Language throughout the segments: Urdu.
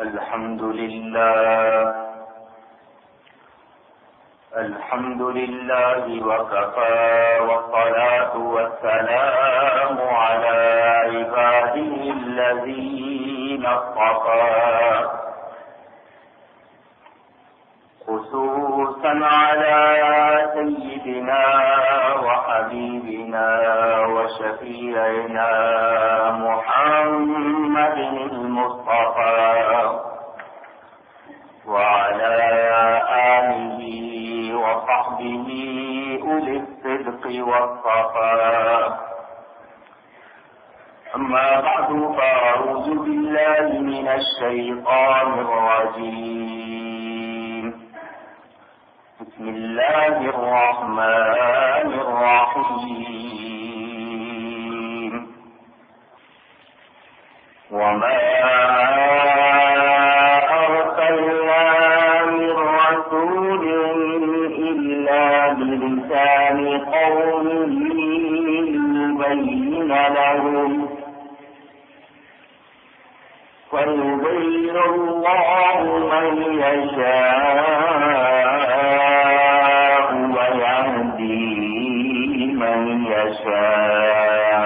الحمد لله وكفى والصلاة والسلام على عباده الذين اصطفى خصوصا على سيدنا وحبيبنا وشفيعنا محمد المصطفى وعلى آله وصحبه أولي الصدق والصفاء. أما بعد فأعوذ بالله من الشيطان الرجيم. بسم الله الرحمن الرحيم. وما أرسلنا من رسول إلا بلسان قومه ليبين لهم فيضل الله من يشاء ويهدي من يشاء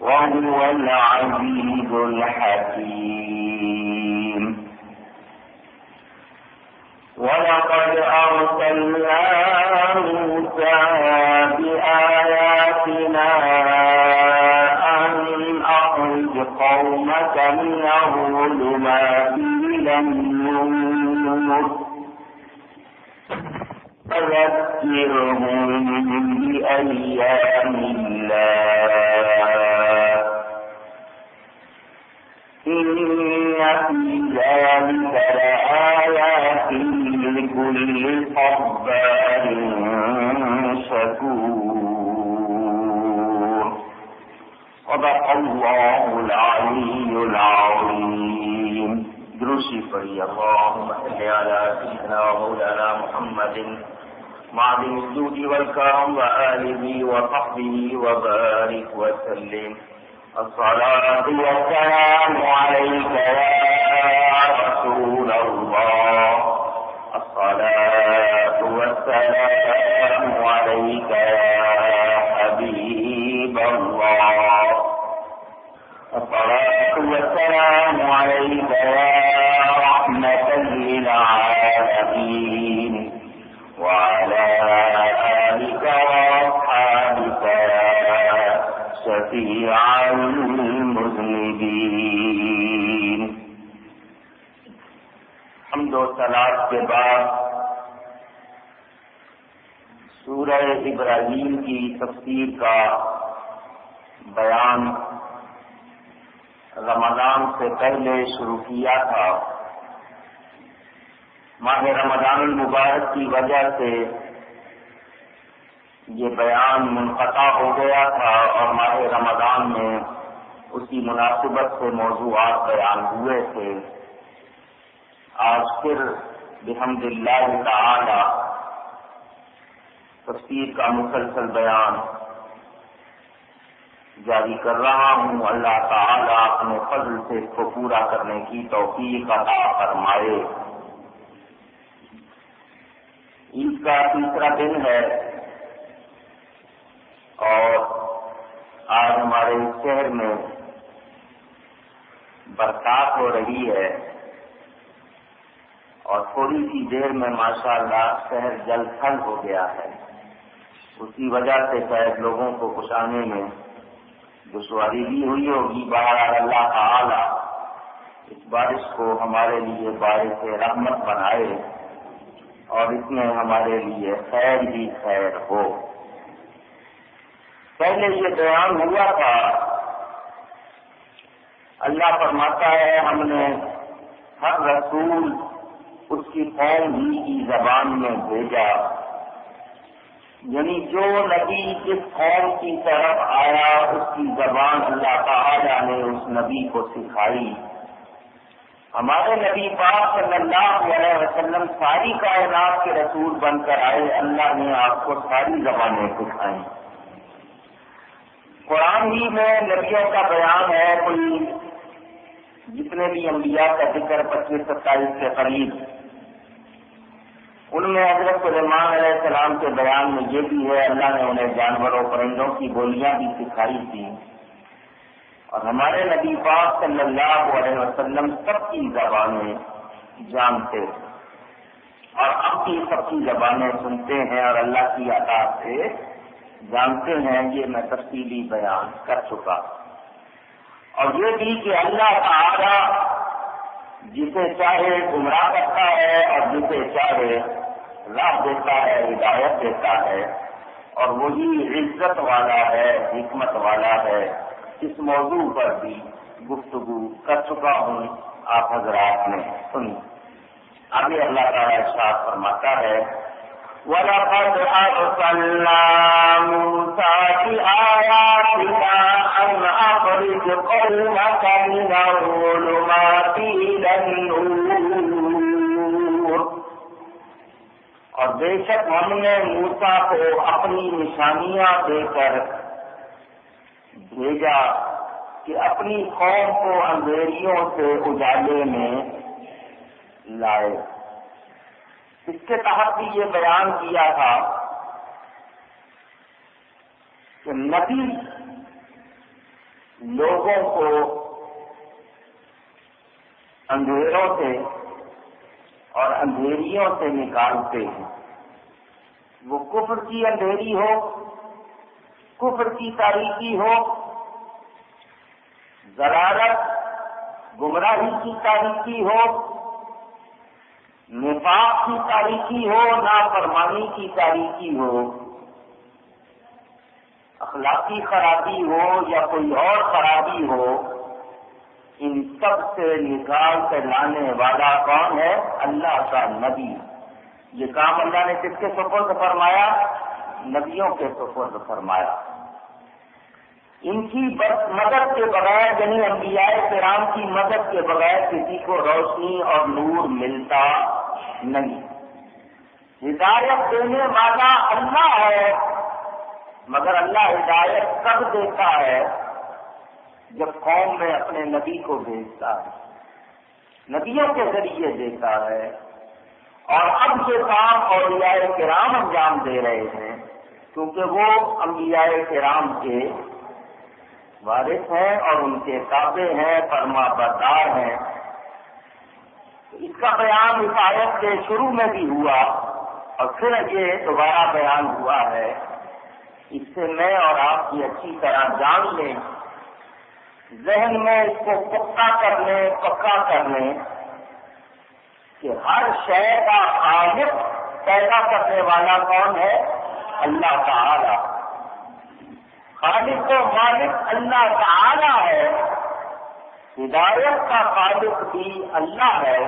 وهو العزيز الحكيم. ولقد أرسلنا موسى بآياتنا أن أخرج قومك من الظلمات إلى النور وذكرهم بأيام الله إن في ذلك لآيات لكل صبار شكور. صدق الله العلي العظيم. درشی پڑھی اللهم صل على سيدنا ومولانا محمد معدن الجود والكرم وآله وصحبه وبارك وسلم. الصلاة والسلام عليك يا رسول الله. الصلاة والسلام عليك يا حبيب الله. الصلاة والسلام عليك يا رحمة للعالمين وعلى آلك وأصحابك يا شفيع المذنبين. حمد و صلاۃ کے بعد سورہ ابراہیم کی تفسیر کا بیان رمضان سے پہلے شروع کیا تھا. ماہ رمضان المبارک کی وجہ سے یہ بیان منقطع ہو گیا تھا اور ماہ رمضان میں اسی مناسبت سے موضوعات بیان ہوئے تھے. آج پھر بحمد اللہ تعالی تفسیر کا مسلسل بیان جاری کر رہا ہوں. اللہ تعالی اپنے فضل سے اس کو پورا کرنے کی توفیق عطا فرمائے. عید کا تیسرا دن ہے اور آج ہمارے شہر میں برسات ہو رہی ہے اور تھوڑی سی دیر میں ماشاءاللہ شہر جل تھل ہو گیا ہے. اسی وجہ سے شاید لوگوں کو کچھ آنے میں دشواری بھی ہوئی ہوگی. بہرحال اللہ تعالی اس بارش کو ہمارے لیے باعث رحمت بنائے اور اس میں ہمارے لیے خیر ہی خیر ہو. پہلے یہ بیان ہوا تھا. اللہ فرماتا ہے ہم نے ہر رسول اس کی قوم ہی کی زبان میں بھیجا. یعنی جو نبی جس قوم کی طرف آیا اس کی زبان اللہ تعالی نے اس نبی کو سکھائی. ہمارے نبی پاک صلی اللہ علیہ وسلم ساری کائنات کے رسول بن کر آئے. اللہ نے آپ کو ساری زبانیں سکھائیں. قرآن ہی میں نبیوں کا بیان ہے. کوئی جتنے بھی انبیاء کا ذکر 25-27 کے قریب، ان میں حضرت سلیمان علیہ السلام کے بیان میں یہ بھی ہے اللہ نے انہیں جانوروں پرندوں کی بولیاں بھی سکھائی تھی، اور ہمارے نبی پاک صلی اللہ علیہ وسلم سب کی زبانیں جانتے اور اب کی سب کی زبانیں سنتے ہیں اور اللہ کی عطا سے جانتے ہیں، یہ میں تفصیلی بیان کر چکا۔ اور یہ بھی کہ اللہ تعالی جسے چاہے گمراہ کرتا ہے اور جسے چاہے راہ دیتا ہے، ہدایت دیتا ہے، اور وہی عزت والا ہے، حکمت والا ہے۔ اس موضوع پر بھی گفتگو کر چکا ہوں، آپ حضرات نے سنی۔ آگے اللہ تعالیٰ ارشاد فرماتا ہے وَلَقَدْ أَرْسَلْنَا مُوسَىٰ بِآيَاتِنَا أَنْ أَخْرِجْ قَوْمَكَ مِنَ الظُّلُمَاتِ إِلَى النُّورِ، اور بے شک ہم نے موسیٰ کو اپنی نشانیاں دے کر بھیجا کہ اپنی قوم کو اندھیریوں سے اجالے میں لائے۔ اس کے تحت بھی یہ بیان کیا تھا کہ نبی لوگوں کو اندھیروں سے اور اندھیریوں سے نکالتے ہیں، وہ کفر کی اندھیری ہو، کفر کی تاریکی ہو، ضلالت گمراہی کی تاریکی ہو، نفاق کی تاریکی ہو، نافرمانی کی تاریکی ہو، اخلاقی خرابی ہو یا کوئی اور خرابی ہو، ان سب سے نکال کر لانے والا کون ہے؟ اللہ کا نبی۔ یہ کام اللہ نے کس کے سپرد فرمایا؟ نبیوں کے سپرد فرمایا۔ ان کی مدد کے بغیر، یعنی انبیاء کرام کی مدد کے بغیر کسی کو روشنی اور نور ملتا نہیں۔ ہدایت دینے والا اللہ ہے، مگر اللہ ہدایت کب دیتا ہے؟ جب قوم میں اپنے نبی کو بھیجتا ہے، نبیوں کے ذریعے دیتا ہے۔ اور اب یہ کام اولیاء کرام انجام دے رہے ہیں، کیونکہ وہ انبیاء کرام کے وارث ہیں اور ان کے تابع ہیں، فرما بردار ہیں۔ اس کا بیان اس آیت کے شروع میں بھی ہوا اور پھر یہ دوبارہ بیان ہوا ہے۔ اس سے میں اور آپ کی اچھی طرح جان لیں، ذہن میں اس کو پختہ کر لیں، پکا کر لیں کہ ہر شے کا خالق پیدا کرنے والا کون ہے؟ اللہ تعالی۔ خالق و مالک اللہ تعالی ہے، ہدایت کا خالق بھی اللہ ہے،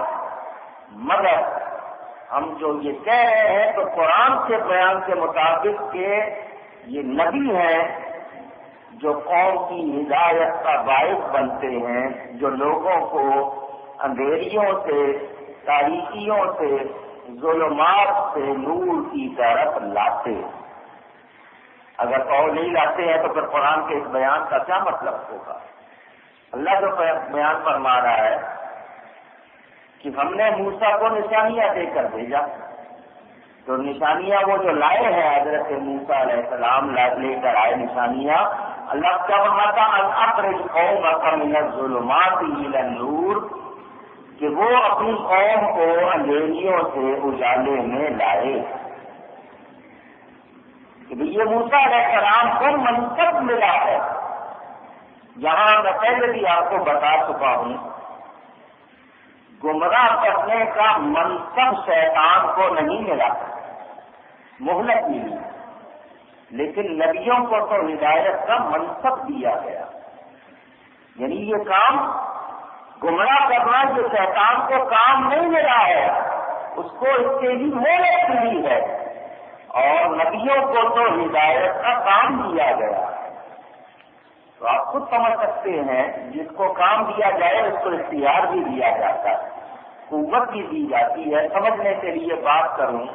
مگر ہم جو یہ کہہ رہے ہیں تو قرآن کے بیان کے مطابق کہ یہ نبی ہیں جو قوم کی ہدایت کا باعث بنتے ہیں، جو لوگوں کو اندھیریوں سے، تاریکیوں سے، ظلمات سے نور کی طرف لاتے ہیں۔ اگر قول نہیں لاتے ہیں تو پھر قرآن کے اس بیان کا کیا مطلب ہوگا؟ اللہ جو بیان فرما رہا ہے کہ ہم نے موسیٰ کو نشانیاں دے کر بھیجا، تو نشانیاں وہ جو لائے ہیں حضرت موسیٰ علیہ السلام لے کر آئے نشانیاں، اللہ کیا فرماتا اخرج قومک من الظلمات الی النور، کہ وہ اپنی قوم کو اندھیریوں سے اجالے میں لائے۔ کہ یہ موسیٰ علیہ السلام کو منصب ملا ہے، یہاں میں پہلے بھی آپ کو بتا چکا ہوں، گمراہ کرنے کا منصب شیطان کو نہیں ملا، مہلت ملی، لیکن نبیوں کو تو ہدایت کا منصب دیا گیا۔ یعنی یہ کام گمراہ کرنا جو شیطان کو کام نہیں ملا ہے، اس کو اس کے لیے مہلت ملی ہے، اور نبیوں کو تو ہدایت کا کام دیا گیا۔ تو آپ خود سمجھ سکتے ہیں جس کو کام دیا جائے اس کو اختیار بھی دیا جاتا ہے، قوت بھی دی جاتی ہے۔ سمجھنے کے لیے بات کروں،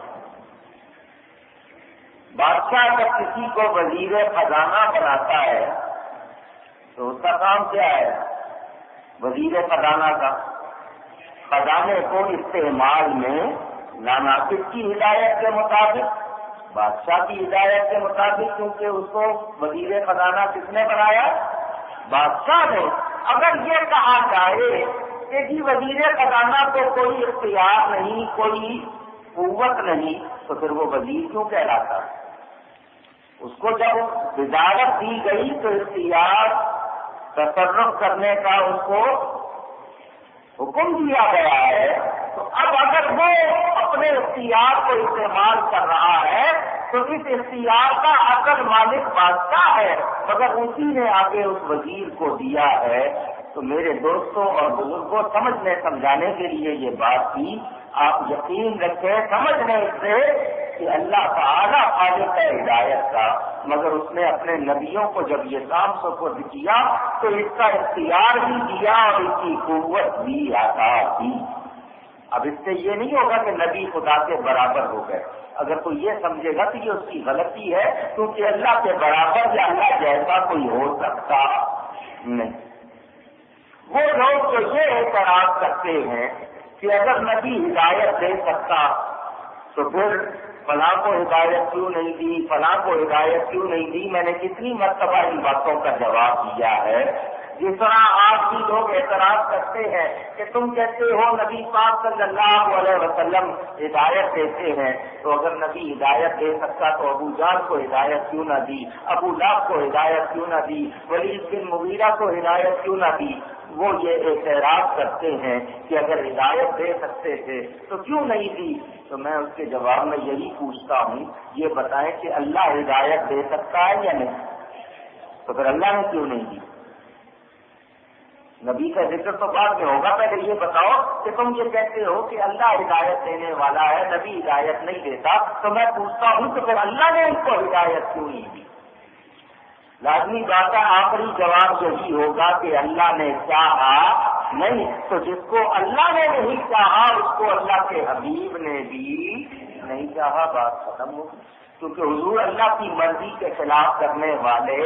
بادشاہ جب کسی کو وزیر خزانہ بناتا ہے تو اس کا کام کیا ہے؟ وزیر خزانہ کا خزانے کو استعمال میں لانا کس کی ہدایت کے مطابق؟ بادشاہ کی ہدایت کے مطابق، کیونکہ اس کو وزیر خزانہ کس نے بنایا؟ بادشاہ نے۔ اگر یہ کہا جائے کہ جی وزیر خزانہ کو کوئی اختیار نہیں، کوئی قوت نہیں، تو پھر وہ وزیر کیوں کہلاتا؟ اس کو جب وزارت دی گئی تو اختیار تصرف کرنے کا اس کو حکم دیا گیا ہے، تو اب اگر وہ اپنے اختیار کو استعمال کر رہا ہے تو اس اختیار کا اصل مالک بادشاہ ہے، مگر اسی نے آگے اس وزیر کو دیا ہے۔ تو میرے دوستوں اور بزرگوں، سمجھنے سمجھانے کے لیے یہ بات کی، آپ یقین رکھیں سمجھنے سے کہ اللہ تعالیٰ خالق ہے ہدایت کا، مگر اس نے اپنے نبیوں کو جب یہ کام سپرد کیا تو اس کا اختیار بھی دیا اور اس کی قوت بھی عطا کی۔ اب اس سے یہ نہیں ہوگا کہ نبی خدا کے برابر ہو گئے۔ اگر کوئی یہ سمجھے گا کہ یہ اس کی غلطی ہے، کیونکہ اللہ کے برابر یا اللہ جیسا کوئی ہو سکتا نہیں۔ وہ لوگ جو یہ اعتراض کرتے ہیں کہ اگر نبی ہدایت دے سکتا تو پھر فلاں کو ہدایت کیوں نہیں دی، فلاں کو ہدایت کیوں نہیں دی، میں نے کتنی مرتبہ ان باتوں کا جواب دیا ہے۔ جس طرح آج بھی لوگ اعتراض کرتے ہیں کہ تم کہتے ہو نبی پاک صلی اللہ علیہ وسلم ہدایت دیتے ہیں، تو اگر نبی ہدایت دے سکتا تو ابو جہل کو ہدایت کیوں نہ دی، ابو لہب کو ہدایت کیوں نہ دی، ولید بن مغیرہ کو ہدایت کیوں نہ دی؟ وہ یہ اعتراض کرتے ہیں کہ اگر ہدایت دے سکتے تھے تو کیوں نہیں دی؟ تو میں اس کے جواب میں یہی پوچھتا ہوں، یہ بتائیں کہ اللہ ہدایت دے سکتا ہے یا نہیں؟ تو پھر اللہ نے کیوں نہیں دی؟ نبی کا ذکر تو بعد میں ہوگا، پہلے یہ بتاؤ کہ تم یہ کہتے ہو کہ اللہ ہدایت دینے والا ہے، نبی ہدایت نہیں دیتا، تو میں پوچھتا ہوں کہ پھر اللہ نے اس کو ہدایت کیوں نہیں دی؟ لازمی بات ہے، آخری جواب یہی ہوگا کہ اللہ نے چاہا نہیں، تو جس کو اللہ نے نہیں چاہا اس کو اللہ کے حبیب نے بھی نہیں چاہا، بات ختم ہو گئی۔ کیونکہ حضور اللہ کی مرضی کے خلاف کرنے والے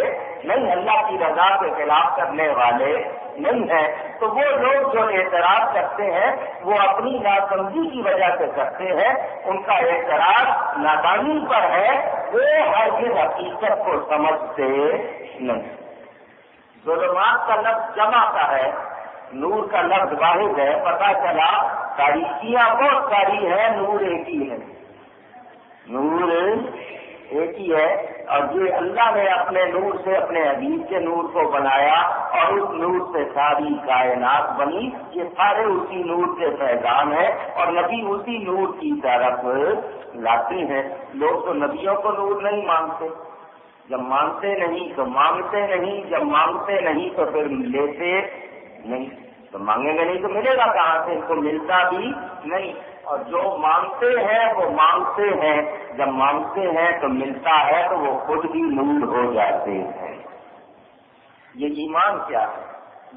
نہیں، اللہ کی رضا کے خلاف کرنے والے نہیں ہیں۔ تو وہ لوگ جو اعتراض کرتے ہیں وہ اپنی ناسمجھی کی وجہ سے کرتے ہیں، ان کا اعتراض نادانی پر ہے، وہ ہرگز حقیقت کو سمجھتے نہیں۔ ظلمات کا لفظ جمع کا ہے، نور کا لفظ واحد ہے، پتہ چلا تاریکیاں بہت ساری ہیں، نور ایک ہی ہے، نور ایک ہی ہے، اور یہ اللہ نے اپنے نور سے اپنے حبیب کے نور کو بنایا اور اس نور سے ساری کائنات بنی، یہ سارے اسی نور کے پیغام ہیں اور نبی اسی نور کی طرف لاتے ہیں۔ لوگ تو نبیوں کو نور نہیں مانگتے، جب مانگتے نہیں تو مانگتے نہیں، جب مانگتے نہیں تو پھر لیتے نہیں، تو مانگیں گے نہیں تو ملے گا کہاں سے؟ ان کو ملتا بھی نہیں، اور جو مانگتے ہیں وہ مانگتے ہیں، جب مانگتے ہیں تو ملتا ہے تو وہ خود بھی نور ہو جاتے ہیں۔ یہ ایمان کیا ہے؟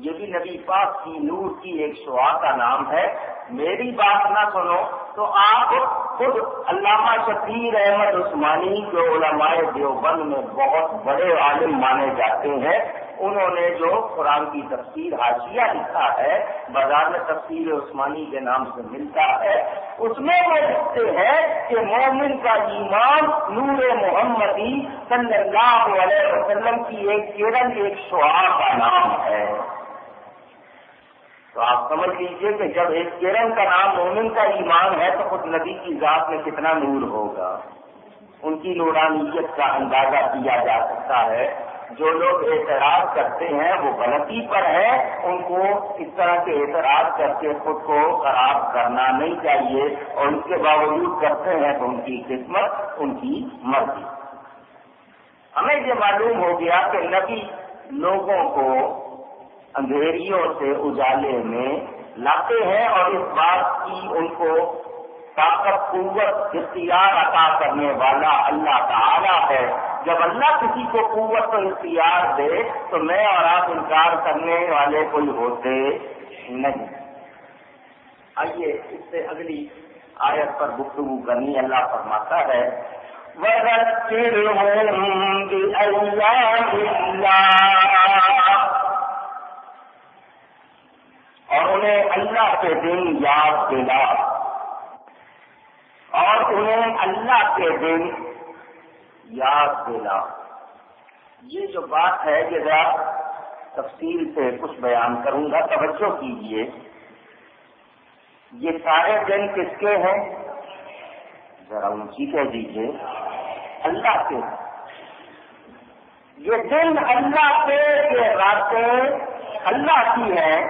یہ بھی نبی پاک کی نور کی ایک شعاع کا نام ہے۔ میری بات نہ سنو تو آپ خود علامہ شبیر احمد عثمانی جو علماء دیوبند میں بہت بڑے عالم مانے جاتے ہیں، انہوں نے جو قرآن کی تفسیر حاشیہ لکھا ہے، بازار میں تفسیر عثمانی کے نام سے ملتا ہے، اس میں وہ لکھتے ہیں کہ مومن کا ایمان نور محمدی صلی اللہ علیہ وسلم کی ایک کرن، ایک شعاع کا نام ہے۔ تو آپ سمجھ لیجئے کہ جب ایک کرن کا نام مومن کا ایمان ہے تو خود نبی کی ذات میں کتنا نور ہوگا، ان کی نورانیت کا اندازہ کیا جا سکتا ہے۔ جو لوگ اعتراض کرتے ہیں وہ غلطی پر ہے، ان کو اس طرح کے اعتراض کر کے خود کو خراب کرنا نہیں چاہیے، اور اس کے باوجود کرتے ہیں تو ان کی قسمت، ان کی مرضی۔ ہمیں یہ معلوم ہو گیا کہ نبی لوگوں کو اندھیریوں سے اجالے میں لاتے ہیں، اور اس بات کی ان کو طاقت، قوت، اختیار عطا کرنے والا اللہ تعالیٰ ہے۔ جب اللہ کسی کو قوت و اختیار دے تو میں اور آپ انکار کرنے والے کوئی ہوتے نہیں۔ آئیے اس سے اگلی آیت پر گفتگو کرنی۔ اللہ فرماتا ہے وَذَكِّرْهُم بِأَيَّامِ اللَّهِ، کے دن یاد دلا اور انہیں اللہ کے دن یاد دلا. یہ جو بات ہے یہ ذرا تفصیل سے کچھ بیان کروں گا، توجہ کیجیے. یہ سارے دن کس کے ہیں؟ ذرا اونچی کہہ دیجیے. اللہ کے. یہ دن اللہ کے، یہ راتیں اللہ کی ہیں.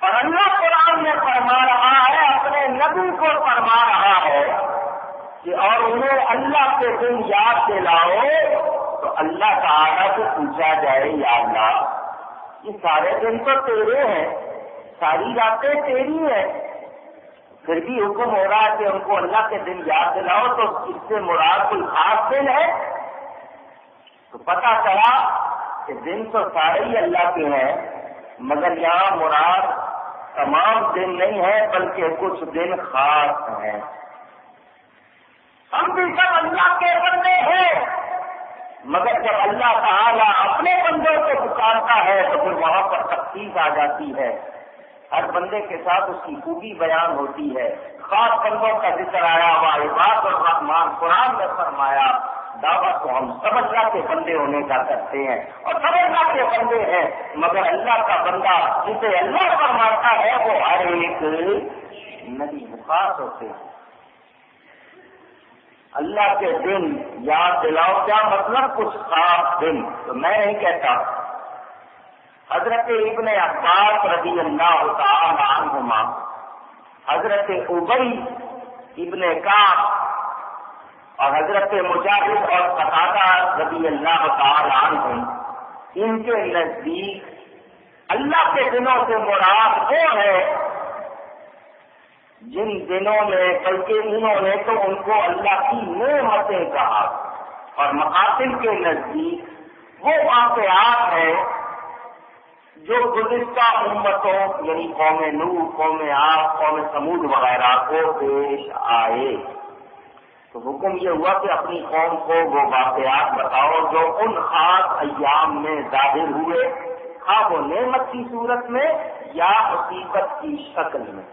اور اللہ قرآن میں فرما رہا ہے، اپنے نبی کو فرما رہا ہے کہ اور انہیں اللہ کے دن یاد دلاؤ. تو اللہ تعالیٰ سے پوچھا جائے یا اللہ یہ سارے دن تو تیرے ہیں، ساری راتیں تیری ہیں، پھر بھی حکم ہو رہا ہے کہ ان کو اللہ کے دن یاد دلاؤ، تو اس سے مراد کوئی خاص دن ہے؟ تو پتہ چلا کہ دن تو سارے ہی اللہ کے ہیں، مگر یہاں مراد تمام دن نہیں ہے بلکہ کچھ دن خاص ہیں. ہم بھی سب اللہ کے بندے ہیں، مگر جب اللہ تعالیٰ اپنے بندوں کو پکارتا ہے تو پھر وہاں پر تخصیص آ جاتی ہے. ہر بندے کے ساتھ اس کی خوبی بیان ہوتی ہے. خاص بندوں کا ذکر آیا ہوا عباد الرحمان قرآن میں فرمایا. دعویٰ تو ہم سب اللہ کے بندے ہونے کا کرتے ہیں اور سب اللہ کے بندے ہیں، مگر اللہ کا بندہ جسے اللہ فرماتا ہے وہ ہر ایک نبی خاص ہوتے ہیں. اللہ کے دن یاد دلاؤ، کیا مطلب؟ کچھ خاص دن. تو میں نہیں کہتا. حضرت ابن عباس رضی اللہ تعالی عنہما، حضرت ابی ابن کعب اور حضرت مجاہد اور قتادہ رضی اللہ تعالی عنہم، ان کے نزدیک اللہ کے دنوں سے مراد وہ ہے جن دنوں میں، بلکہ انہوں نے تو ان کو اللہ کی نعمتیں کہا. اور مقاصد کے نزدیک وہ واقعات ہیں جو گزشتہ امتوں یعنی قوم نوح، قوم عاد، قوم ثمود وغیرہ کو پیش آئے. تو حکم یہ ہوا کہ اپنی قوم کو وہ واقعات بتاؤ جو ان خاص ایام میں ظاہر ہوئے، خواہ وہ نعمت کی صورت میں یا مصیبت کی شکل میں.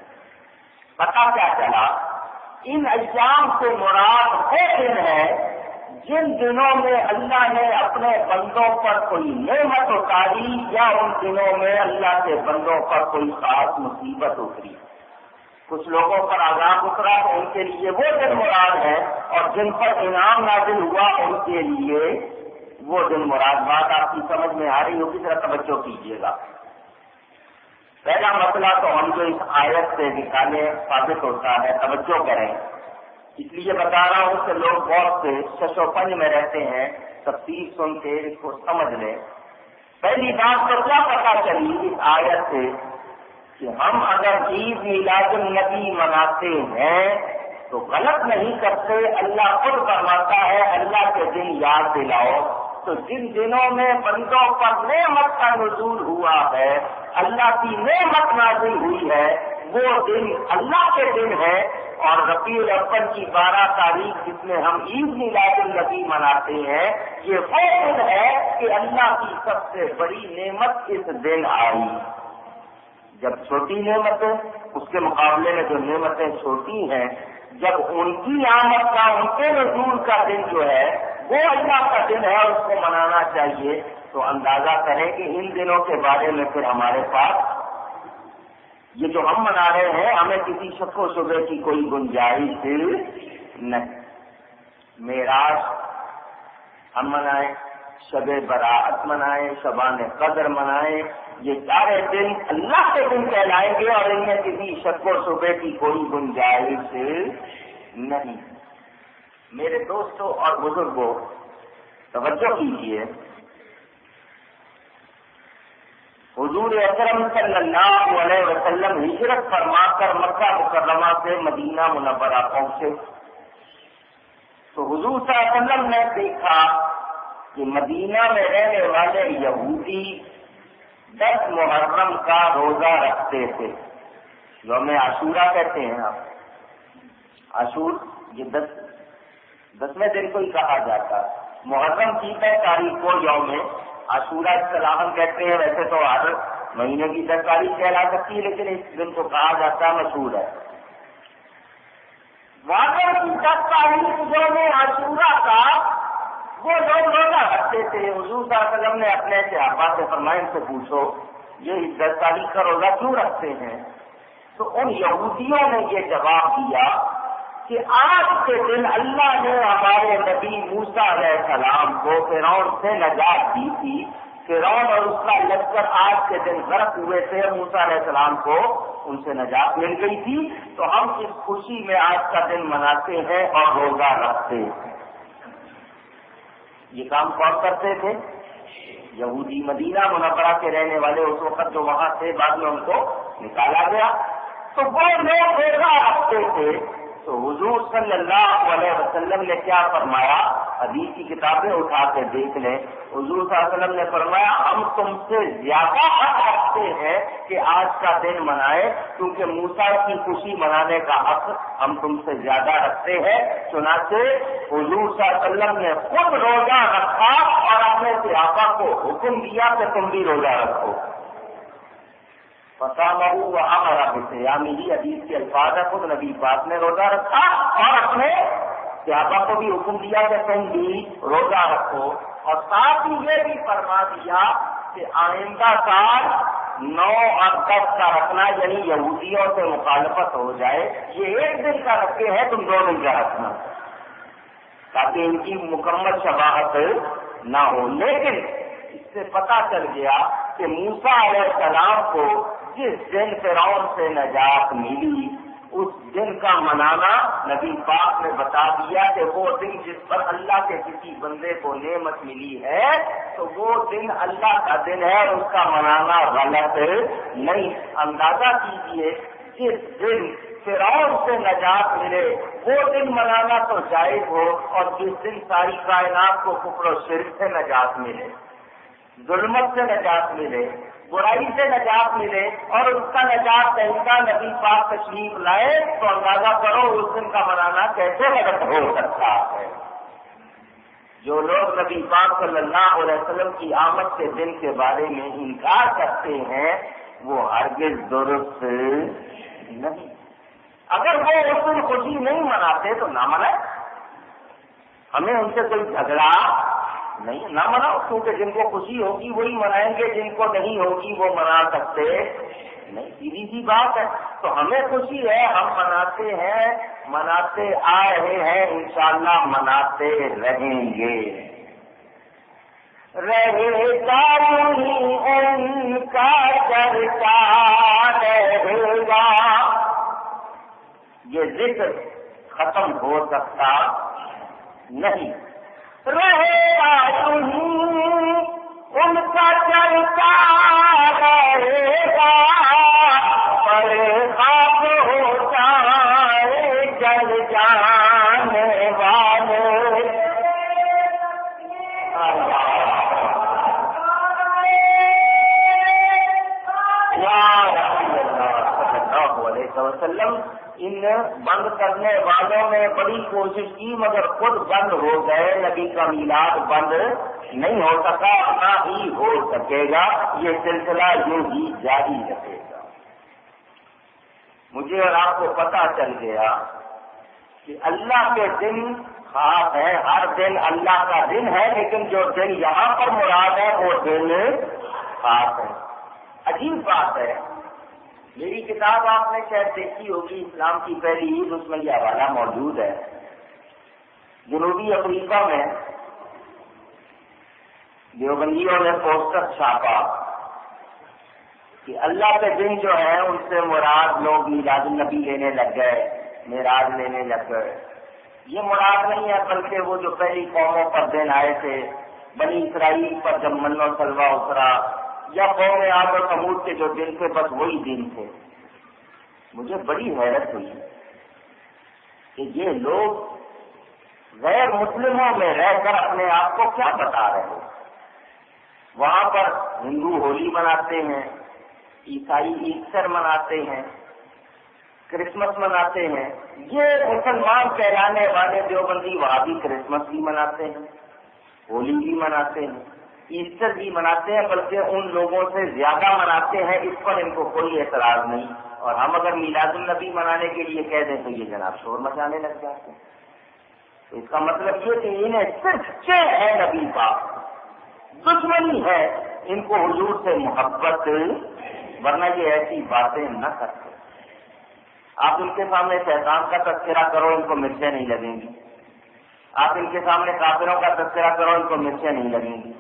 پتہ کیا چلا؟ ان ایام سے مراد وہ دن ہے جن دنوں میں اللہ نے اپنے بندوں پر کوئی نعمت اتاری یا ان دنوں میں اللہ کے بندوں پر کوئی خاص مصیبت اتری. کچھ لوگوں پر عذاب اترا تو ان کے لیے وہ دن مراد ہے، اور جن پر انعام نازل ہوا ان کے لیے وہ دن مراد. بات آپ کی سمجھ میں آ رہی ہوگی، ذرا توجہ کیجیے گا. پہلا مسئلہ تو ہم جو اس آیت سے نکالے ثابت ہوتا ہے، توجہ کریں. اس لیے بتا رہا ہوں کہ لوگ بہت سے شش و پنج میں رہتے ہیں، تفسیر سن کے اس کو سمجھ لیں. پہلی بات تو کیا پتہ چلی اس آیت سے کہ ہم اگر عید میلاد النبی مناتے ہیں تو غلط نہیں کرتے. اللہ خود فرماتا ہے اللہ کے دن یاد دلاؤ. تو جن دنوں میں بندوں پر نعمت کا نزول ہوا ہے، اللہ کی نعمت نازل ہوئی ہے، وہ دن اللہ کے دن ہے. اور ربیع الاول کی 12 تاریخ جس میں ہم عید میلاد النبی مناتے ہیں، یہ وہ دن ہے کہ اللہ کی سب سے بڑی نعمت اس دن آئی. جب چھوٹی نعمتیں اس کے مقابلے میں جو نعمتیں چھوٹی ہیں، جب ان کی آمد کا، ان کے نزول کا دن جو ہے وہ اللہ کا دن ہے اور اس کو منانا چاہیے، تو اندازہ کریں کہ ان دنوں کے بارے میں پھر ہمارے پاس یہ جو ہم منا رہے ہیں ہمیں کسی شک و شبے کی کوئی گنجائش نہیں. معراج ہم منائیں، شب برات منائیں، شبان قدر منائیں، یہ سارے دن اللہ کے دن کہلائیں گے اور ان میں کسی شک و شبے کی کوئی گنجائش نہیں. میرے دوستوں اور بزرگوں توجہ کیجیے. حضور اکرم صلی اللہ علیہ وسلم ہجرت فرما کر مکہ مکرمہ سے مدینہ منورہ پہنچے تو حضور صلی اللہ علیہ وسلم نے دیکھا کہ مدینہ میں رہنے والے یہودی 10 محرم کا روزہ رکھتے تھے. یوم عاشورہ کہتے ہیں آپ. عاشور یہ 10ویں دن کو ہی کہا جاتا ہے. محرم کی 10 تاریخ کو یوم عاشورہ اصطلاحاً کہتے ہیں، ویسے تو ہر مہینے کی 10 تاریخ کہلا سکتی ہے، لیکن اس دن کو کہا جاتا ہے مشہور ہے۔ واقعہ کی 10 تاریخ جو نے عاشورہ کا وہ لوگ روزہ رکھتے تھے۔ حضور صلی اللہ علیہ وسلم نے اپنے صحابہ سے فرمایا ان سے پوچھو یہ 10 تاریخ کا روزہ کیوں رکھتے ہیں؟ تو ان یہودیوں نے یہ جواب دیا کہ آج کے دن اللہ نے ہمارے نبی موسیٰ علیہ السلام کو فرعون سے نجات دی تھی۔ فرعون اور اس کا لشکر آج کے دن غرق ہوئے تھے، موسیٰ علیہ السلام کو ان سے نجات مل گئی تھی، تو ہم اس خوشی میں آج کا دن مناتے ہیں اور روزہ رکھتے ہیں۔ یہ کام کون کرتے تھے؟ یہودی، مدینہ منورہ کے رہنے والے، اس وقت جو وہاں سے بعد میں ان کو نکالا گیا، تو وہ لوگ روزہ رکھتے تھے۔ تو حضور صلی اللہ علیہ وسلم نے کیا فرمایا؟ حدیث کی کتابیں اٹھا کے دیکھ لیں، حضور صلی اللہ علیہ وسلم نے فرمایا ہم تم سے زیادہ حق رکھتے ہیں کہ آج کا دن منائے، کیونکہ موسیٰ کی خوشی منانے کا حق ہم تم سے زیادہ رکھتے ہیں۔ چنانچہ حضور صلی اللہ علیہ وسلم نے خود روزہ رکھا اور اپنے صحابہ کو حکم دیا کہ تم بھی روزہ رکھو۔ فصامہ وامر بصیامہ، حدیث کے الفاظ ہے، خود نبی پاک نے روزہ رکھا اور اپنے صحابہ کو بھی حکم دیا کہ تم بھی روزہ رکھو، اور ساتھ ہی یہ بھی فرما دیا کہ آئندہ سال 9 اور 10 کا رکھنا، یعنی یہودیوں سے مخالفت ہو جائے، یہ ایک دن کا رکھے ہیں، تم 2 دن کا رکھنا، تاکہ ان کی مکمل شباہت نہ ہو۔ لیکن اس سے پتہ چل گیا کہ موسیٰ علیہ السلام کو جس دن فرعون سے نجات ملی، اس دن کا منانا نبی پاک نے بتا دیا کہ وہ دن جس پر اللہ کے کسی بندے کو نعمت ملی ہے تو وہ دن اللہ کا دن ہے، اس کا منانا غلط نہیں۔ اندازہ کیجئے جس دن فرعون سے نجات ملے وہ دن منانا تو جائز ہو، اور جس دن ساری کائنات کو کفر و شرک سے نجات ملے، ظلمت سے نجات ملے، برائی سے نجات ملے، اور اس کا نجات دہندہ نبی پاک تشریف لائے، تو اندازہ کرو اس دن کا منانا کیسے غلط ہو سکتا ہے۔ جو لوگ نبی پاک صلی اللہ علیہ وسلم کی آمد کے دن کے بارے میں انکار کرتے ہیں وہ ہرگز درست نہیں۔ اگر وہ اس دن خوشی نہیں مناتے تو نہ منائے، ہمیں ان سے کوئی جھگڑا نہیں، نہ مناؤ، کیونکہ جن کو خوشی ہوگی وہی منائیں گے، جن کو نہیں ہوگی وہ منا سکتے نہیں، سیدھی سی بات ہے۔ تو ہمیں خوشی ہے، ہم مناتے ہیں، مناتے آ رہے ہیں، انشاءاللہ مناتے رہیں گے۔ رہے گا ان کا چرچا رہے گا، یہ ذکر ختم ہو سکتا نہیں۔ رہے گا ان کا چلتا رہے گا، پر خواب ہو جائے جل جانے والے۔ وسلم ان بند کرنے والوں نے بڑی کوشش کی مگر خود بند ہو گئے، نبی کا میلاد بند نہیں ہو سکا، نہ ہی ہو سکے گا، یہ سلسلہ یوں ہی جاری رہے گا۔ مجھے اور آپ کو پتہ چل گیا کہ اللہ کے دن خاص ہے، ہر دن اللہ کا دن ہے، لیکن جو دن یہاں پر مراد ہے وہ دن خاص ہے۔ عجیب بات ہے، میری کتاب آپ نے شاید دیکھی ہوگی، اسلام کی پہلی عید، اس میں یہ حوالہ موجود ہے۔ جنوبی افریقہ میں دیوبندیوں نے پوسٹر چھاپا کہ اللہ کے دن جو ہے ان سے مراد لوگ میلاد النبی لینے لگ گئے، معراج لینے لگ گئے۔ یہ مراد نہیں ہے، بلکہ وہ جو پہلی قوموں پر دن آئے تھے، بنی اسرائیل پر جب من و سلوہ اترا، یا قوم عاد و ثمود کے جو دن تھے، بس وہی دن تھے۔ مجھے بڑی حیرت ہوئی کہ یہ لوگ غیر مسلموں میں رہ کر اپنے آپ کو کیا بتا رہے ہیں۔ وہاں پر ہندو ہولی مناتے ہیں، عیسائی ایسٹر مناتے ہیں، کرسمس مناتے ہیں، یہ مسلمان کہلانے والے دیوبندی وہاں بھی کرسمس بھی مناتے ہیں، ہولی بھی مناتے ہیں۔ ایسٹر بھی مناتے ہیں، بلکہ ان لوگوں سے زیادہ مناتے ہیں، اس پر ان کو کوئی اعتراض نہیں۔ اور ہم اگر میلاد النبی منانے کے لیے کہہ دیں تو یہ جناب شور مچانے لگ جاتے ہیں۔ تو اس کا مطلب یہ کہ انہیں صرف چھ ہے نبی پاک، دشمنی ہے ان کو حضور سے محبت، ورنہ یہ ایسی باتیں نہ کرتے۔ آپ ان کے سامنے شیطان کا تذکرہ کرو، ان کو مرچیں نہیں لگیں گی۔ آپ ان کے سامنے کافروں کا تذکرہ کرو، ان کو مرچیں نہیں لگیں گی۔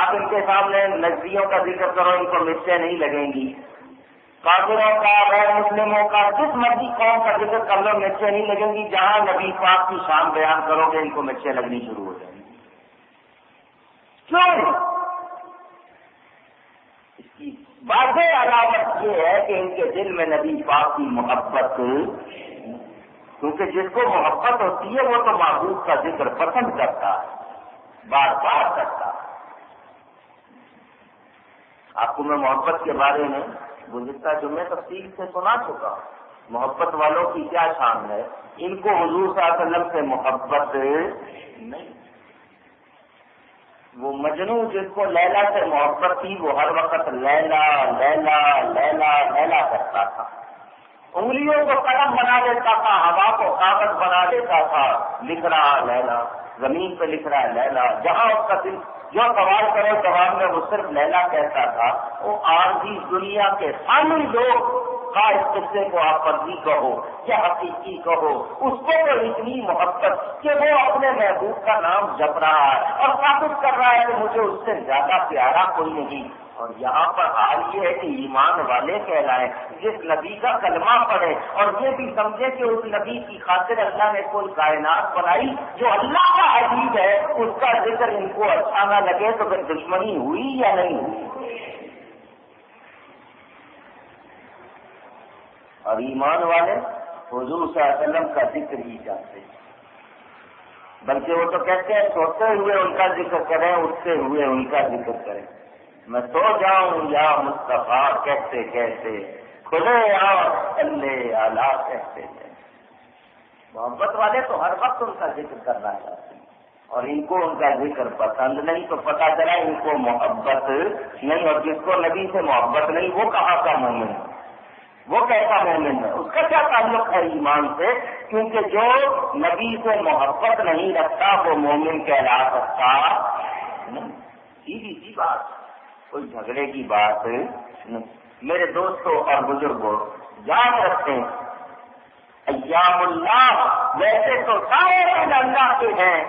آپ ان کے سامنے نجدیوں کا ذکر کرو، ان کو مرچیں نہیں لگیں گی۔ کافروں کا، غیر مسلموں کا، جس مرضی قوم کا ذکر کر لو، مرچیں نہیں لگیں گی۔ جہاں نبی پاک کی شان بیان کرو گے، ان کو مرچیں لگنی شروع ہو جائیں گی۔ کیوں؟ اس کی واضح علامت یہ ہے کہ ان کے دل میں نبی پاک کی محبت، کیونکہ جس کو محبت ہوتی ہے وہ تو معبود کا ذکر پسند کرتا ہے، بار بار کرتا ہے۔ آپ کو میں محبت کے بارے میں گزشتہ جمعے تفصیل سے سنا چکا ہوں۔ محبت والوں کی کیا شان ہے؟ ان کو حضور صلی اللہ علیہ وسلم سے محبت نہیں۔ وہ مجنو جس کو لیلا سے محبت تھی، وہ ہر وقت لیلا لیلا لیلا لیلا کرتا تھا، انگلیوں کو قلم بنا دیتا تھا، ہوا کو کاغذ بنا دیتا تھا، لکھ رہا لیلا، زمین پہ لکھ رہا لیلا، جہاں اس کا دل جو سوال کرے جواب میں وہ صرف لیلا کہتا تھا۔ وہ عارضی دنیا کے سامنے لوگ کا اس قصے کو آپ فرضی کہو یا حقیقی کہو، اس کو تو اتنی محبت کہ وہ اپنے محبوب کا نام جپ رہا ہے اور ثابت کر رہا ہے کہ مجھے اس سے زیادہ پیارا کوئی نہیں۔ اور یہاں پر حال یہ ہے کہ ایمان والے کہلائیں، جس نبی کا کلمہ پڑھے اور یہ بھی سمجھے کہ اس نبی کی خاطر اللہ نے کوئی کائنات بنائی جو اللہ کا عزیز ہے، اس کا ذکر ان کو اچھا نہ لگے تو پھر دشمنی ہوئی یا نہیں ہوئی؟ اور ایمان والے حضور صلی اللہ علیہ وسلم کا ذکر ہی چاہتے ہیں، بلکہ وہ تو کہتے ہیں سوتے ہوئے ان کا ذکر کریں، اٹھتے ہوئے ان کا ذکر کریں۔ میں سو جاؤں یا مصطفیٰ کہتے کہتے، کھلے آؤ اللہ اعلیٰ کہتے کہتے۔ محبت والے تو ہر وقت ان کا ذکر کرنا چاہتے ہیں، اور ان کو ان کا ذکر پسند نہیں، تو پتہ چلا ان کو محبت نہیں۔ اور جس کو نبی سے محبت نہیں وہ کہاں کا مومن ہے؟ وہ کیسا مومن ہے؟ اس کا کیا تعلق ہے ایمان سے؟ کیونکہ جو نبی سے محبت نہیں رکھتا وہ مومن کہلا سکتا نہیں۔ سیدھی سی بات، کوئی جھگڑے کی بات نہیں۔ میرے دوستوں اور بزرگوں، یاد رکھیں ایام اللہ ویسے تو سارے دن اللہ کے ہیں،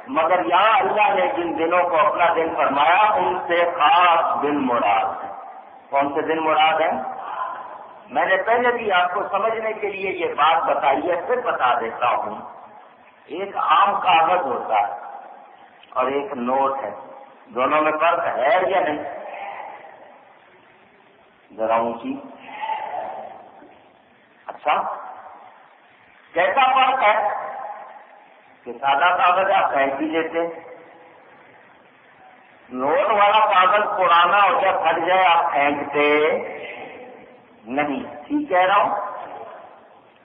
مگر یہاں اللہ نے جن دنوں کو اپنا دن فرمایا ان سے خاص دن مراد ہے۔ کون سے دن مراد ہیں؟ میں نے پہلے بھی آپ کو سمجھنے کے لیے یہ بات بتائی ہے، پھر بتا دیتا ہوں۔ ایک عام کاغذ ہوتا ہے اور ایک نوٹ ہے، دونوں میں فرق ہے یا نہیں؟ ذرا اونچی، اچھا کیسا فرق ہے کہ سادہ کاغذ آپ پھینک بھی دیتے، نوٹ والا کاغذ پرانا ہو جائے پھٹ جائے آپ پھینکتے نہیں۔ ٹھیک کہہ رہا ہوں؟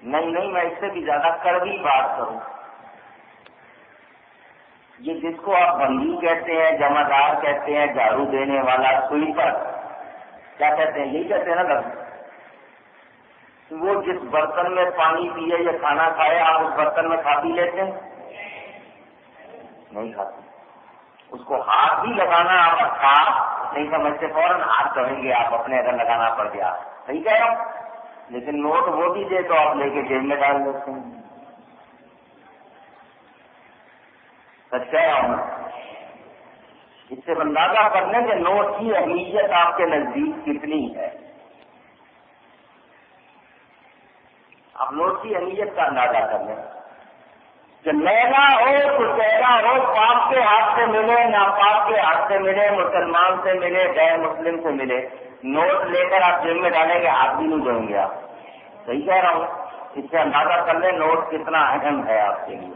نہیں، میں اس سے بھی زیادہ کڑوی بات کروں۔ یہ جس کو آپ بندی کہتے ہیں، جمع دار کہتے ہیں، جھاڑو دینے والا، سویپر کیا کہتے ہیں؟ یہی کہتے ہیں نا لفظ۔ وہ جس برتن میں پانی پیے یا کھانا کھائے آپ اس برتن میں کھا پی لیتے ہیں؟ نہیں کھاتے۔ اس کو ہاتھ بھی لگانا آپ اچھا نہیں سمجھتے، فوراً ہاتھ دھوئیں گے آپ اپنے اگر لگانا پڑ گیا۔ صحیح کہہ رہا ہوں؟ لیکن نوٹ وہ بھی دے تو آپ لے کے جیب میں ڈال دیتے ہیں۔ سچ کہہ رہا ہوں، اس سے اندازہ کرنے کے نوٹ کی اہمیت آپ کے نزدیک کتنی ہے۔ آپ نوٹ کی اہمیت کا اندازہ کر لیں کہ لینا ہو کچہرا ہو، پاک کے ہاتھ سے ملے ناپاک کے ہاتھ سے ملے، مسلمان سے ملے غیر مسلم سے ملے، نوٹ لے کر آپ جیب میں ڈالیں گے، ہاتھ بھی نہیں دھوئیں گے آپ۔ صحیح کہہ رہا ہوں؟ اس سے اندازہ کر لیں نوٹ کتنا اہم ہے آپ کے لیے۔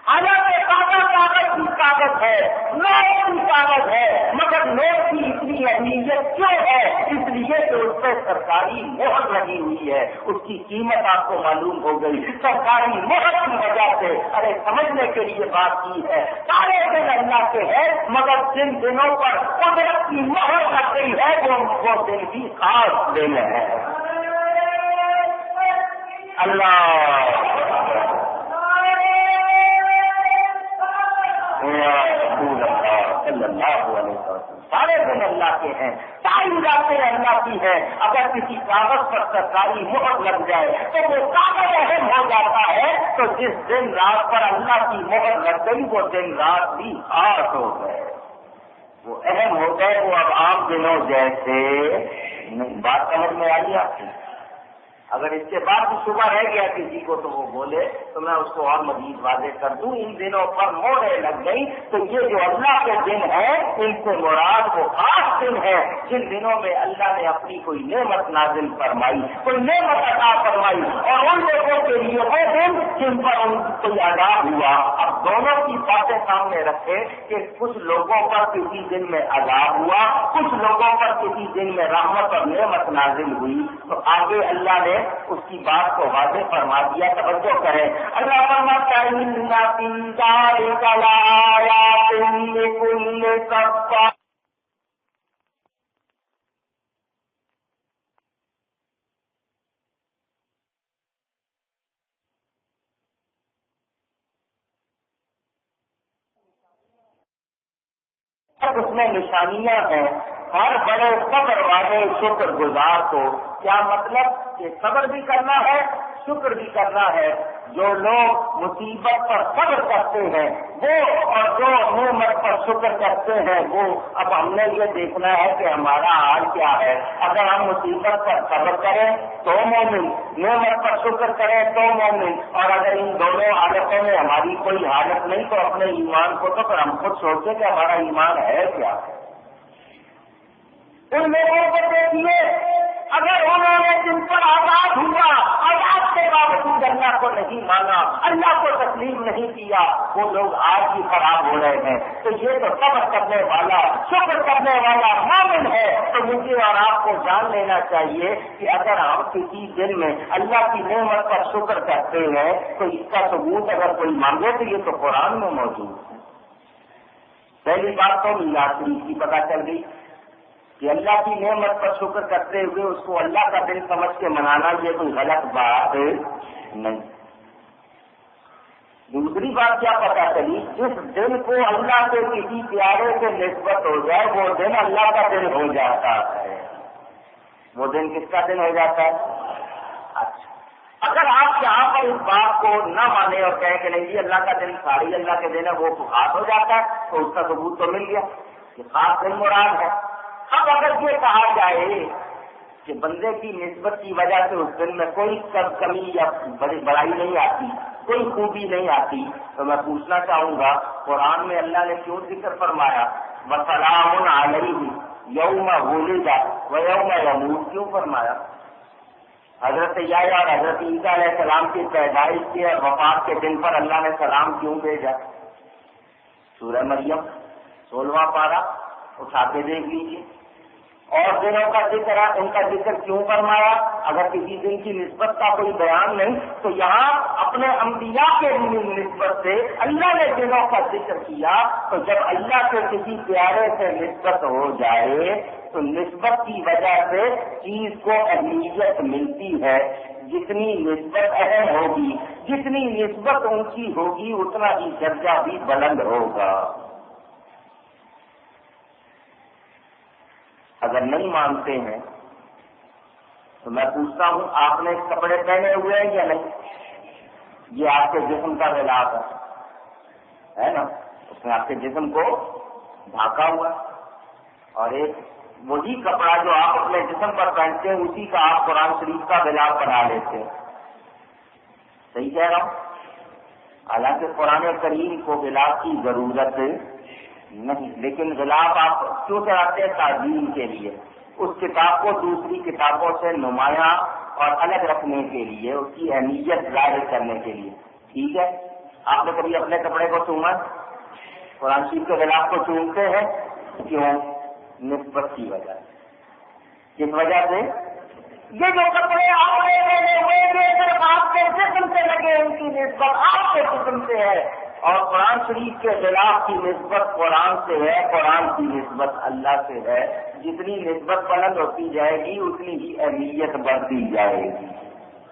حالانکہ کاغذ کی کاغذ ہے، نوٹ کی کاغذ ہے، مگر نوٹ کی اتنی اہمیت کیوں ہے؟ اس لیے کہ اس پہ سرکاری مہر لگی ہوئی ہے، اس کی قیمت آپ کو معلوم ہو گئی سرکاری مہر کی وجہ سے۔ ارے سمجھنے کے لیے بات کی ہے، سارے دن اللہ کے ہیں مگر جن دنوں پر قدرت کی مہر لگ گئی ہے وہ دن بھی خاص دن ہے۔ اللہ صلی اللہ علیہ وسلم، سارے دن اللہ کے ہیں، ساری راتیں اللہ کی ہیں۔ اگر کسی کاغذ پر سرکاری مہر لگ جائے تو وہ کاغذ اہم ہو جاتا ہے، تو جس دن رات پر اللہ کی مہر لگ گئی وہ دن رات بھی خاص ہو گئے، وہ اہم ہو گئے، وہ اب عام دنوں جیسے نہیں۔ بات سمجھ میں آئی آپ کی؟ اگر اس کے بعد بھی صبح رہ گیا کسی کو تو وہ بولے تو میں اس کو اور مزید واضح کر دوں۔ ان دنوں پر موڑیں لگ گئی تو یہ جو اللہ کے دن ہیں ان سے مراد وہ خاص دن ہے جن دنوں میں اللہ نے اپنی کوئی نعمت نازل فرمائی، کوئی نعمت عطا فرمائی، اور ان لوگوں کے لیے وہ دن جن پر ان کوئی عذاب ہوا۔ اب دونوں کی باتیں سامنے رکھے کہ کچھ لوگوں پر کسی دن میں عذاب ہوا، کچھ لوگوں پر کسی دن میں رحمت اور نعمت نازل ہوئی، تو آگے اللہ نے اس کی بات کو واضح فرما دیا۔ توجہ کریں، اللہ فرماتا ہے ان فی ذلک لآیات لکل صبار۔ اس میں نشانیاں ہیں ہر بڑے صبر والے شکر گزار کو۔ کیا مطلب کہ صبر بھی کرنا ہے، شکر بھی کرنا ہے۔ جو لوگ مصیبت پر صبر کرتے ہیں وہ، اور جو نعمت پر شکر کرتے ہیں وہ، اب ہم نے یہ دیکھنا ہے کہ ہمارا حال کیا ہے۔ اگر ہم مصیبت پر صبر کریں تو مومن، نعمت پر شکر کریں تو مومن، اور اگر ان دونوں حالتوں میں ہماری کوئی حالت نہیں تو اپنے ایمان کو تو پھر ہم خود سوچیں کہ ہمارا ایمان ہے کیا۔ ان لوگوں کو دیکھیے اگر انہوں نے جن پر آزاد ہوا، آزاد کے باوجود اللہ کو نہیں مانا، اللہ کو تسلیم نہیں کیا، وہ لوگ آج بھی خراب ہو رہے ہیں۔ تو یہ تو صبر کرنے والا، شکر کرنے والا مومن ہے۔ تو مجھے اور آپ کو جان لینا چاہیے کہ اگر ہم کسی دن میں اللہ کی نعمت پر شکر کرتے ہیں تو اس کا ثبوت اگر کوئی مانگے تو یہ تو قرآن میں موجود ہے۔ پہلی بات تو میلاد شریف کی پتہ چل گئی کہ اللہ کی نعمت پر شکر کرتے ہوئے اس کو اللہ کا دن سمجھ کے منانا یہ کوئی غلط بات نہیں۔ دوسری بات کیا پتہ چلی، جس دن کو اللہ کے کسی پیارے سے نسبت ہو جائے وہ دن اللہ کا دن ہو جاتا ہے۔ وہ دن کس کا دن ہو جاتا ہے؟ اچھا، اگر آپ یہاں پر اس بات کو نہ مانے اور کہیں کہ نہیں جی اللہ کا دن ساری اللہ کے دن ہے وہ خاص ہو جاتا ہے، تو اس کا ثبوت تو مل گیا کہ خاص دن مراد ہے۔ اب اگر یہ کہا جائے کہ بندے کی نسبت کی وجہ سے اس دن میں کوئی کمی یا بڑائی نہیں آتی، کوئی خوبی نہیں آتی، تو میں پوچھنا چاہوں گا قرآن میں اللہ نے کیوں ذکر فرمایا وَسَلَامٌ عَلَيْهِ يَوْمَ وُلِدَ وَيَوْمَ يَمُوتُ کیوں فرمایا؟ حضرت یحییٰ اور حضرت عیسیٰ علیہ السلام کی پیدائش کے اور وفات کے دن پر اللہ نے سلام کیوں بھیجا؟ سورہ مریم 16واں پارہ اٹھا کے دیکھ لیجیے۔ اور دنوں کا ذکر ہے، ان کا ذکر کیوں فرمایا؟ اگر کسی دن کی نسبت کا کوئی بیان نہیں تو یہاں اپنے انبیاء کے نسبت سے اللہ نے دنوں کا ذکر کیا۔ تو جب اللہ کے کسی پیارے سے نسبت ہو جائے تو نسبت کی وجہ سے چیز کو اہمیت ملتی ہے۔ جتنی نسبت اہم ہوگی، جتنی نسبت اونچی ہوگی اتنا ہی درجہ بھی بلند ہوگا۔ اگر نہیں مانتے ہیں تو میں پوچھتا ہوں آپ نے کپڑے پہنے ہوئے ہیں یا نہیں؟ یہ آپ کے جسم کا غلاف ہے نا، اس نے آپ کے جسم کو ڈھانکا ہوا، اور ایک وہی کپڑا جو آپ اپنے جسم پر پہنتے ہیں اسی کا آپ قرآن شریف کا غلاف بنا لیتے ہیں۔ صحیح کہہ رہا ہوں؟ حالانکہ قرآن کریم کو غلاف کی ضرورت نہیں، لیکن غلاف آپ کیوں چڑھاتے ہیں؟ تعظیم کے لیے، اس کتاب کو دوسری کتابوں سے نمایاں اور الگ رکھنے کے لیے، اس کی اہمیت ظاہر کرنے کے لیے۔ ٹھیک ہے، آپ نے کبھی اپنے کپڑے کو چوما؟ قرآن شریف کے خلاف کو چونتے ہیں، کیوں؟ نسبت کی وجہ سے۔ کس وجہ سے؟ یہ جو کپڑے آپ نے لینے ہوئے یہ صرف آپ کے جسم سے لگے، ان کی نسبت آپ کے جسم سے ہے، اور قرآن شریف کے خلاف کی نسبت قرآن سے ہے، قرآن کی نسبت اللہ سے ہے۔ جتنی نسبت بلند ہوتی جائے گی اتنی ہی اہمیت بڑھتی جائے گی۔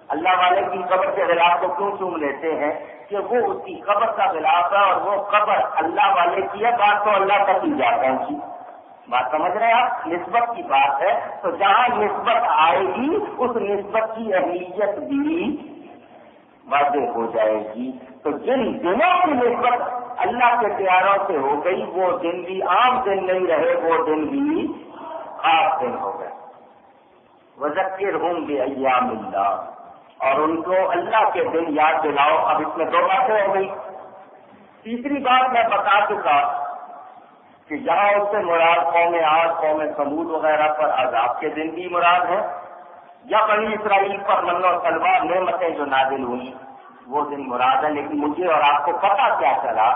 اللہ والے کی قبر کے خلاف کو کیوں چوم لیتے ہیں؟ کہ وہ اس کی قبر کا خلاف ہے، اور وہ قبر اللہ والے کی ہے، بات تو اللہ تک ہی جا پہنچی۔ بات سمجھ رہے ہیں آپ؟ نسبت کی بات ہے، تو جہاں نسبت آئے گی اس نسبت کی اہمیت بھی واضح ہو جائے گی۔ تو جن دنوں کی نسبت اللہ کے پیاروں سے ہو گئی وہ دن بھی عام دن نہیں رہے، وہ دن بھی خاص دن ہو گئے۔ وذکرہم بایام اللہ، اور ان کو اللہ کے دن یاد دلاؤ۔ اب اس میں دو باتیں ہو گئی۔ تیسری بات میں بتا چکا کہ جہاں اس سے مراد قوم عاد، قوم ثمود وغیرہ پر عذاب کے دن بھی مراد ہے، یا بنی اسرائیل پر من و سلویٰ نعمتیں جو نازل ہوئی وہ دن مراد ہے۔ لیکن مجھے اور آپ کو پتہ کیا چلا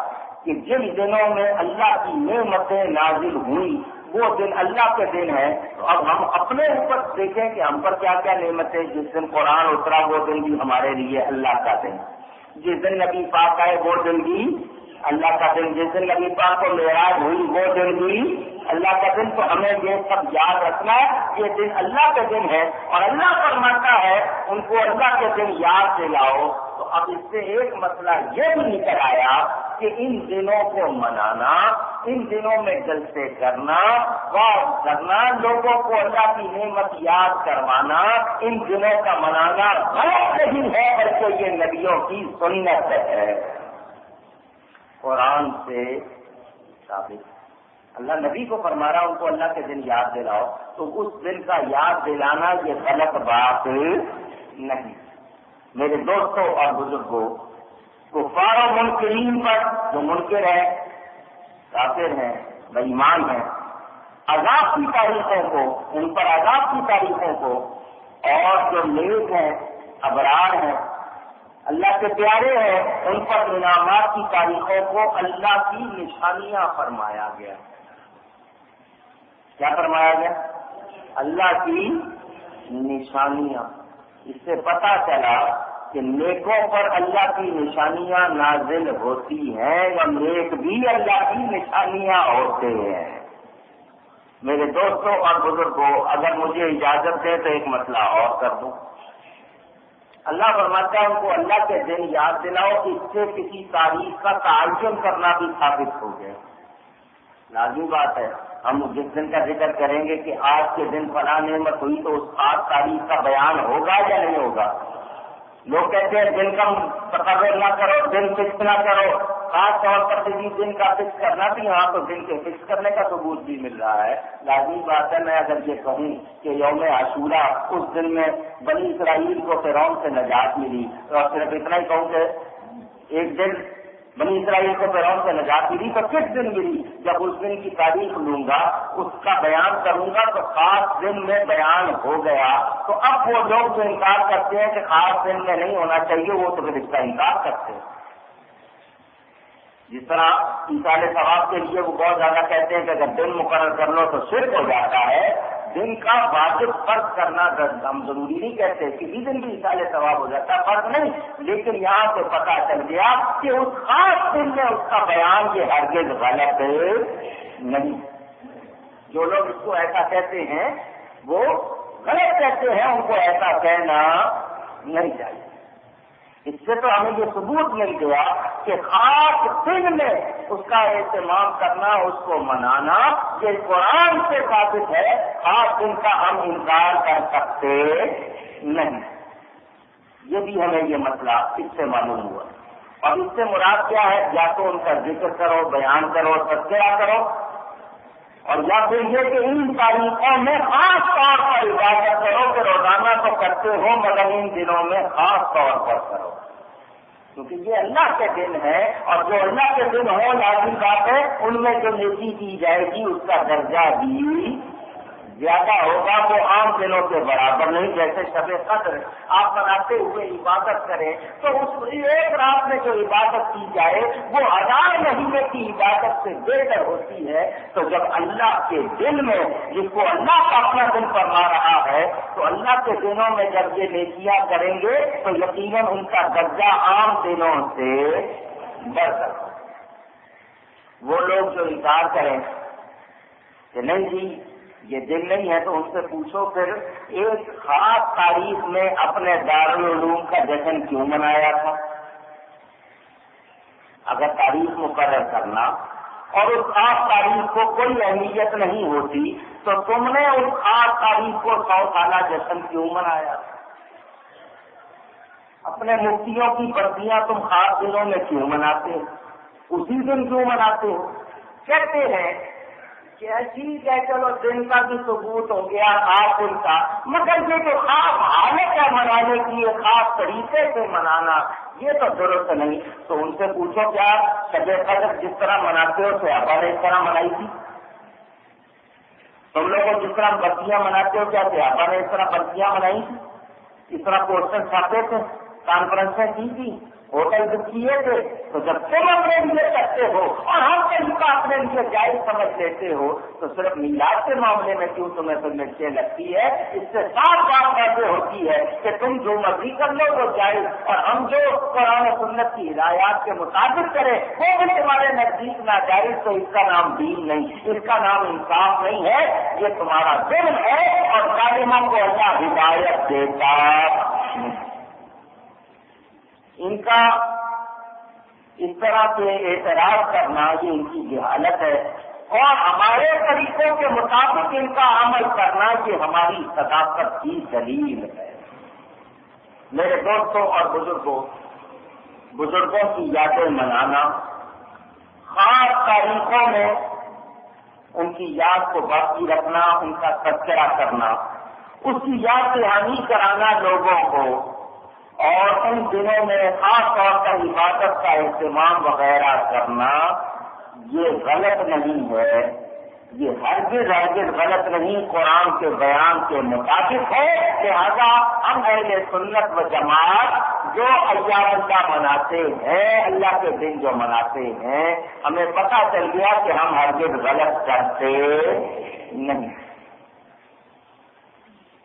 کہ جن دنوں میں اللہ کی نعمتیں نازل ہوئی وہ دن اللہ کے دن ہے۔ تو اب ہم اپنے اوپر دیکھیں کہ ہم پر کیا کیا نعمتیں، جس دن قرآن اترا وہ دن بھی ہمارے لیے اللہ کا دن، جس دن نبی پاک آئے وہ دن بھی اللہ کا دن، جس دن نبی پاک کو معراج ہوئی وہ دن بھی اللہ کا دن۔ تو ہمیں یہ سب یاد رکھنا ہے، یہ دن اللہ کا دن ہے، اور اللہ فرماتا ہے ان کو اللہ کے دن یاد دلاؤ۔ تو اب اس سے ایک مسئلہ یہ بھی نکل آیا کہ ان دنوں کو منانا، ان دنوں میں جلسے کرنا، واعظ کرنا، لوگوں کو اللہ کی نعمت یاد کروانا، ان دنوں کا منانا غلط نہیں ہے، بلکہ یہ نبیوں کی سنت ہے، قرآن سے ثابت۔ اللہ نبی کو فرما رہا ان کو اللہ کے دن یاد دلاؤ، تو اس دن کا یاد دلانا یہ غلط بات نہیں۔ میرے دوستوں اور بزرگوں، کفار و منکرین پر جو منکر ہیں، کافر ہیں، بے ایمان ہیں، عذاب کی تاریخوں کو، ان پر عذاب کی تاریخوں کو، اور جو نیک ہیں، ابرار ہیں، اللہ کے پیارے ہیں، ان پر انعامات کی تاریخوں کو اللہ کی نشانیاں فرمایا گیا۔ کیا فرمایا گیا؟ اللہ کی نشانیاں۔ اس سے پتہ چلا کہ نیکوں پر اللہ کی نشانیاں نازل ہوتی ہیں، اور نیک بھی اللہ کی نشانیاں ہوتے ہیں۔ میرے دوستوں اور بزرگوں، اگر مجھے اجازت دیں تو ایک مسئلہ اور کر دوں۔ اللہ فرماتا ہے ان کو اللہ کے دن یاد دلاؤ، اس سے کسی تاریخ کا تعین کرنا بھی ثابت ہو گیا۔ لازمی بات ہے، ہم جس دن کا ذکر کریں گے کہ آج کے دن فلاں نعمت ہوئی تو اس خاص تاریخ کا بیان ہوگا یا نہیں ہوگا؟ لوگ کہتے ہیں دن کا تقرر نہ کرو، دن فکس نہ کرو، خاص طور پر کسی دن کا فکس کرنا بھی، ہاں تو دن کے فکس کرنے کا ثبوت بھی مل رہا ہے۔ لازمی بات ہے، میں اگر یہ کہوں کہ یوم عاشورہ اس دن میں بنی اسرائیل کو فرعون سے نجات ملی، اور صرف اتنا ہی کہوں کہ ایک دن بنی اسرائیل کو فرعون سے نجات ملی، تو کس دن ملی؟ جب اس دن کی تاریخ لوں گا، اس کا بیان کروں گا تو خاص دن میں بیان ہو گیا۔ تو اب وہ لوگ جو انکار کرتے ہیں کہ خاص دن میں نہیں ہونا چاہیے، وہ تو پھر اس کا انکار کرتے ہیں۔ جس طرح ایصال ثواب کے لیے وہ بہت زیادہ کہتے ہیں کہ اگر دن مقرر کر لو تو شرک ہو جاتا ہے۔ دن کا واجب فرض کرنا ہم ضروری نہیں کہتے، کسی دن بھی ایصال ثواب ہو جاتا ہے، فرض نہیں، لیکن یہاں سے پتہ چل گیا کہ اس خاص دن میں اس کا بیان یہ ہرگز غلط نہیں۔ جو لوگ اس کو ایسا کہتے ہیں وہ غلط کہتے ہیں، ان کو ایسا کہنا نہیں چاہیے۔ اس سے تو ہمیں یہ ثبوت مل گیا کہ خاص دن میں اس کا اہتمام کرنا، اس کو منانا، یہ قرآن سے ثابت ہے۔ خاص دن کا ہم انکار کر سکتے نہیں۔ یہ بھی ہمیں یہ مسئلہ اس سے معلوم ہوا، اور اس سے مراد کیا ہے؟ یا تو ان کا ذکر کرو، بیان کرو، تذکرہ کرو، اور یا پھر یہ کہ ان تاریخوں میں خاص طور پر عبادت کرو کہ روزانہ تو کرتے ہو مگر ان دنوں میں خاص طور پر کرو، کیونکہ یہ اللہ کے دن ہے، اور جو اللہ کے دن ہو لازم بات ہے ان میں جو نیکی کی جائے گی اس کا درجہ بھی زیادہ ہوگا وہ عام دنوں کے برابر نہیں. جیسے شب قدر آپ مناتے ہوئے عبادت کریں تو اس ایک رات میں جو عبادت کی جائے وہ 1000 مہینے کی عبادت سے بہتر ہوتی ہے. تو جب اللہ کے دل میں جس کو اللہ کا اپنا دل فرما رہا ہے تو اللہ کے دنوں میں جب یہ نیکیاں کریں گے تو یقیناً ان کا درجہ عام دنوں سے بڑھ سکتا. وہ لوگ جو انکار کریں کہ نہیں جی یہ دل نہیں ہے تو ان سے پوچھو پھر ایک خاص تاریخ میں اپنے دارالعلوم کا جشن کیوں منایا تھا؟ اگر تاریخ مقرر کرنا اور اس خاص تاریخ کو کوئی اہمیت نہیں ہوتی تو تم نے اس خاص تاریخ کو 100 سالہ جشن کیوں منایا؟ اپنے مفتیوں کی بردیاں تم خاص دنوں میں کیوں مناتے ہو؟ اسی دن کیوں مناتے ہو؟ کہتے ہیں کہ ٹھیک ہے چلو دن کا بھی ثبوت ہو گیا خاص دن کا، مگر یہ جو خاص حالت ہے منانے کی یہ خاص طریقے سے منانا یہ تو درست نہیں. تو ان سے پوچھو کیا شب قدر جس طرح مناتے ہو صحابہ نے اس طرح منائی تھی؟ تم لوگوں جس طرح برسیاں مناتے ہو کیا صحابہ نے اس طرح برسیاں منائی تھی؟ اس طرح پوسٹر چھاپے تھے، کانفرنسیں کی تھی، ہوٹل بک کیے تھے؟ تو جب تم اپنے لیے کرتے ہو اور ہم طریقہ اپنے لیے جائز سمجھ لیتے ہو تو صرف میلاد کے معاملے میں کیوں تمہیں تو مرچیں لگتی ہے؟ اس سے صاف بات ایسے ہوتی ہے کہ تم جو مرضی کر لو وہ جائز اور ہم جو قرآن و سنت کی ہدایات کے مطابق کریں وہ بھی تمہارے نزدیک ناجائز. تو اس کا نام دین نہیں، اس کا نام انصاف نہیں ہے، یہ تمہارا ظلم ہے اور ظالموں کو اللہ ہدایت دیتا. ان کا اس طرح سے اعتراض کرنا یہ ان کی جہالت ہے اور ہمارے طریقوں کے مطابق ان کا عمل کرنا یہ ہماری صداقت کی دلیل ہے. میرے دوستوں اور بزرگوں کی یادیں منانا، خاص تاریخوں میں ان کی یاد کو باقی رکھنا، ان کا تذکرہ کرنا، اس کی یاد دہانی کرانا لوگوں کو اور ان دنوں میں خاص طور پر عبادت کا اہتمام وغیرہ کرنا یہ غلط نہیں ہے، یہ ہرگز غلط نہیں، قرآن کے بیان کے مطابق ہے. لہذا ہم اہل سنت و جماعت جو ایام اللہ مناتے ہیں، اللہ کے دن جو مناتے ہیں، ہمیں پتہ چل گیا کہ ہم ہرگز غلط کرتے نہیں.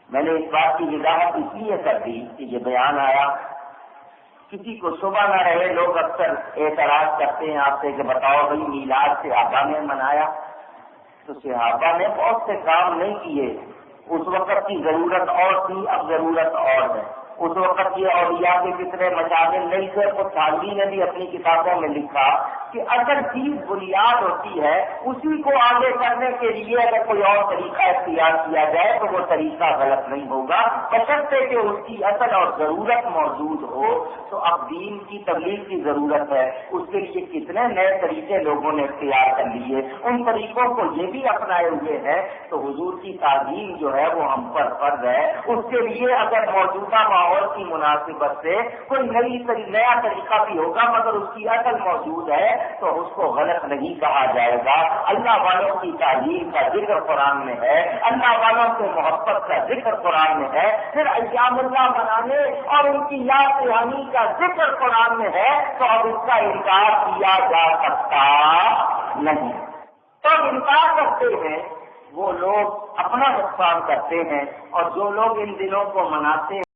میں نے اس بات کی وضاحت اس لیے کر دی کہ یہ بیان آیا، کسی کو صبح نہ رہے. لوگ اکثر اعتراض کرتے ہیں آپ سے کہ بتاؤ بھائی میلاد صحابہ نے منایا، تو صحابہ نے بہت سے کام نہیں کیے. اس وقت کی ضرورت اور تھی، اب ضرورت اور ہے. اس وقت یہ اولیاء کے کتنے مشاغل نہیں تھے. کچھ سالوی نے بھی اپنی کتابوں میں لکھا کہ اگر چیز بنیاد ہوتی ہے اسی کو آگے کرنے کے لیے اگر کوئی اور طریقہ اختیار کیا جائے تو وہ طریقہ غلط نہیں ہوگا، بشرطے کہ اس کی اصل اور ضرورت موجود ہو. تو اب دین کی تبلیغ کی ضرورت ہے، اس کے لیے کتنے نئے طریقے لوگوں نے اختیار کر لیے، ان طریقوں کو یہ بھی اپنائے ہوئے ہیں. تو حضور کی تعظیم جو ہے وہ ہم پر فرض ہے. اس کے لیے اگر موجودہ ماحول کی مناسبت سے کوئی نیا طریقہ بھی ہوگا مگر اس کی اصل موجود ہے تو اس کو غلط نہیں کہا جائے گا. اللہ والوں کی تعلیم کا ذکر قرآن میں ہے، اللہ والوں سے محبت کا ذکر قرآن میں ہے، پھر ایام اللہ منانے اور ان کی یاد دہانی کا ذکر قرآن میں ہے، تو اب اس کا انکار کیا جا سکتا نہیں. تب انکار کرتے ہیں وہ لوگ اپنا نقصان کرتے ہیں، اور جو لوگ ان دنوں کو مناتے ہیں